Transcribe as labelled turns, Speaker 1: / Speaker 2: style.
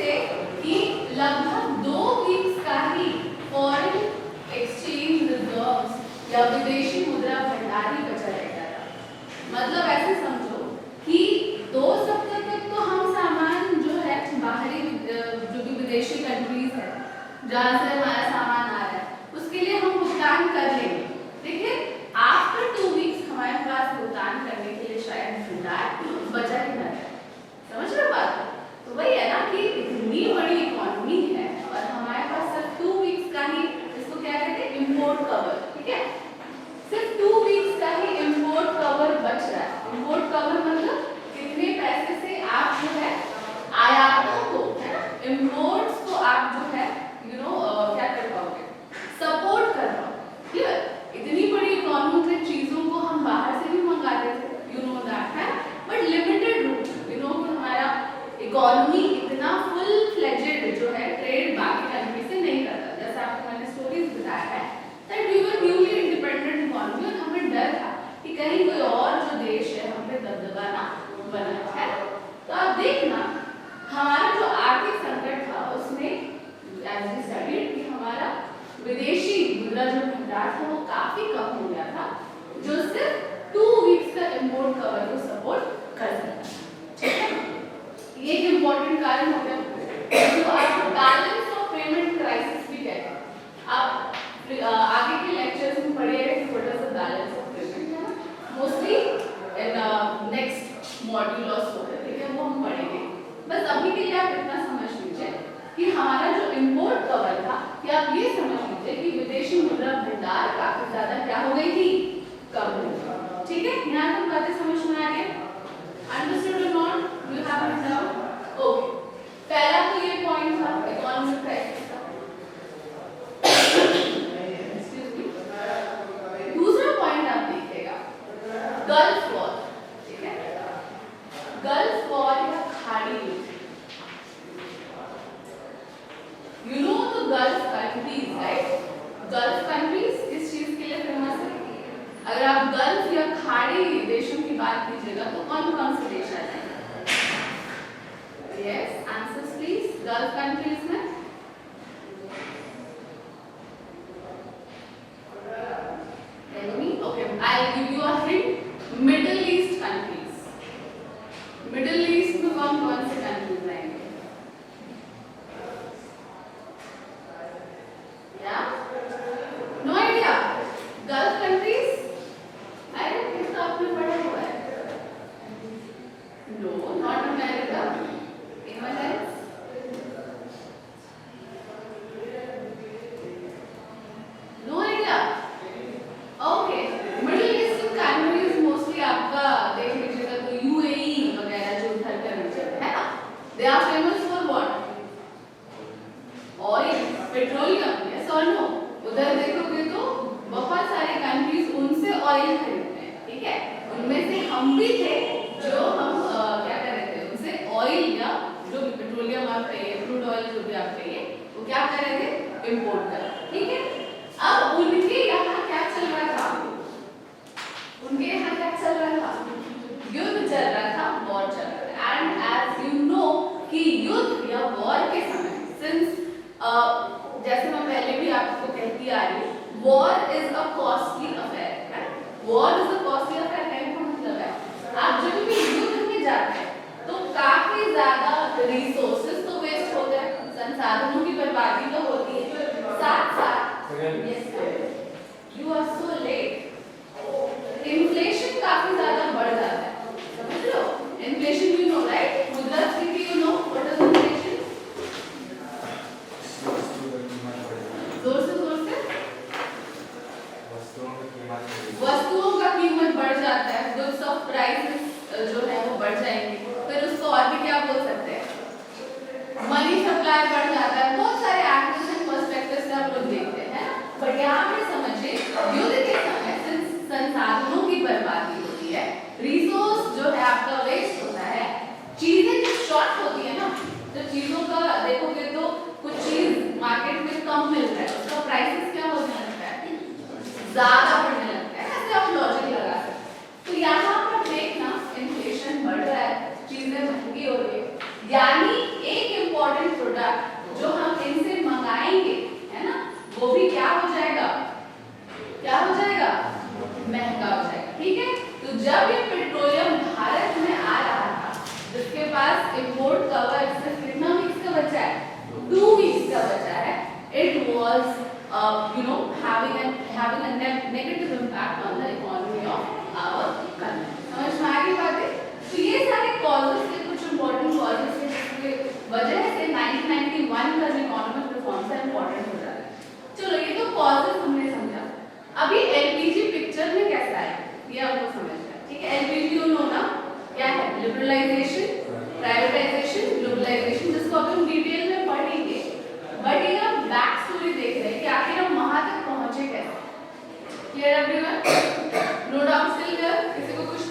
Speaker 1: से कि लगभग 2 वीक्स का ही फॉरेन एक्सचेंज रिजर्व्स या विदेशी मुद्रा भंडार ही बचा रहता था। मतलब ऐसे समझो कि 2 सप्ताह तक तो हम सामान जो है बाहरी जो भी विदेशी कंट्रीज है जहाँ से हमारा सामान आ रहा है उसके लिए हम भुगतान कर लेंगे। लेकिन आफ्टर 2 वीक्स हमारे पास भुगतान करने के लिए शायद भंडार बचा ही ना रहे। समझ रहे बात? तो वही है ना कि इतनी बड़ी इकोनॉमी है और हमारे पास सिर्फ 2 वीक्स का ही, इसको क्या कहते हैं, इंपोर्ट कवर। ठीक है, सिर्फ 2 वीक्स का ही इंपोर्ट कवर बच रहा है। इंपोर्ट कवर मतलब कितने पैसे से आप जो है आयातों को, है ना, इंपोर्ट्स को आप जो है क्या कर पाओगे, सपोर्ट कर पाओगे। क्लियर? इतनी बड़ी इकोनॉमी में चीजों को हम बाहर से भी मंगाते थे, दैट है, बट लिमिटेड रूप हमारा इकोनॉमी इतना फुल फ्लेजेड जो है ट्रेड बाकी कंट्री से नहीं करता। जैसे आपको मैंने स्टोरीज बताया है that we were newly independent economy और हमें डर था कि कहीं कोई और जो देश है हम पे दबदबा ना बना है। तो आप देखना हमारा जो आर्थिक संकट था उसमें एज वी स्टडीड कि हमारा विदेशी मुद्रा जो भंडार था वो काफी कम हो गया था, जो सिर्फ 2 वीक्स का इंपोर्ट कवर को सपोर्ट कर सकता है। ठीक है, ये एक इम्पोर्टेंट कारण हो गया जो आप बैलेंस ऑफ पेमेंट क्राइसिस भी कहते हैं। आप आगे के लेक्चर्स में पढ़िएगा कि what is the balance of payment, है ना, मोस्टली इन नेक्स्ट मॉड्यूल और सो, ठीक है, वो हम पढ़ेंगे। बस अभी के लिए आप इतना समझ लीजिए कि हमारा जो इंपोर्ट कवर था, या आप ये समझ लीजिए कि विदेशी मुद्रा भंडार काफी ज्यादा क्या हो गई थी, कम हो गई। ठीक है, यहाँ तक बातें समझ में आ रही है? Understood or not? Do you have any doubt? Okay. पहला तो ये पॉइंट था इकोनॉमिक क्राइसिस का। Excuse me. दूसरा पॉइंट आप देखिएगा गल्फ वॉर। ठीक है, गल्फ वॉर या खाड़ी युद्ध। You know the Gulf countries, right? Gulf countries किस चीज के लिए फेमस है? अगर आप गल्फ या खाड़ी देशों की बात कीजिएगा तो कौन कौन से देश आ जाएंगे? Yes, answers please. Gulf countries में okay, I will give you a hint, middle east countries. Middle east में कौन कौन से कंट्रीज आएंगे? या नो आइडिया? गल्फ कंट्रीज आपने पढ़ा हुआ है? No, not America. No idea? Okay, Middle Eastern countries mostly आपका देख लीजिएगा तो यूएई वगैरह जो उधर का रीजन है ना, they are famous for what? Oil, petroleum. Yes और नो? उधर देखोगे तो बहुत सारे कंट्रीज उनसे ऑयल खरीदते हैं। ठीक है, उनमें से हम भी थे जो हम क्या कर रहे थे, उनसे ऑयल या जो भी पेट्रोलियम आप कहिए, क्रूड ऑयल जो भी आप कहिए, वो क्या कर रहे थे, इंपोर्ट कर। ठीक है, अब उनके यहाँ क्या चल रहा था, उनके यहाँ क्या चल रहा था, युद्ध चल रहा था, वॉर चल रहा था। एंड एज यू नो कि युद्ध या वॉर के समय सिंस जैसे मैं पहले भी आपको कहती आ रही हूँ, war is a costly affair. War is a costly affair कहने का मतलब है आप जब भी युद्ध में जाते हैं तो काफी ज्यादा रिसोर्सेज तो वेस्ट होते हैं, संसाधनों की बर्बादी तो होती है, साथ साथ you are so late, inflation काफी ज्यादा बढ़ जाता है। समझ लो, इन्फ्लेशन यू नो राइट, मुद्रास्फीति you know, what is inflation? जोर से वस्तुओं का कीमत बढ़ जाता है, गुड्स ऑफ प्राइसेस जो है वो बढ़ जाएंगे। फिर उसको और भी क्या बोल सकते हैं, प्रोडक्ट जो हम इनसे मंगाएंगे, है ना, वो भी क्या हो जाएगा, क्या हो जाएगा, महंगा हो जाएगा। ठीक है, तो जब ये पेट्रोलियम भारत में आ रहा था, जिसके पास इंपोर्ट कवर सिर्फ कितना वीक्स का बचा है, 2 वीक्स का बचा है, it was having a negative impact on the economy of our country. समझ में आ गई बातें? तो ये सारे causes के कुछ important causes हैं जिसके वजह से 1991 का इकोनॉमिक रिफॉर्म्स इंपॉर्टेंट हो जाता है। चलो ये तो causes हमने समझा। अभी एलपीजी पिक्चर में कैसा है ये आपको समझना है। ठीक है, एलपीजी यू नो ना क्या है, लिबरलाइजेशन, प्राइवेटाइजेशन, ग्लोबलाइजेशन, जिसको अभी हम डिटेल में पढ़ेंगे। बट ये हम बैक स्टोरी देख रहे हैं कि आखिर हम वहां तक पहुंचे कैसे। Clear everyone? No doubt still clear? किसी को कुछ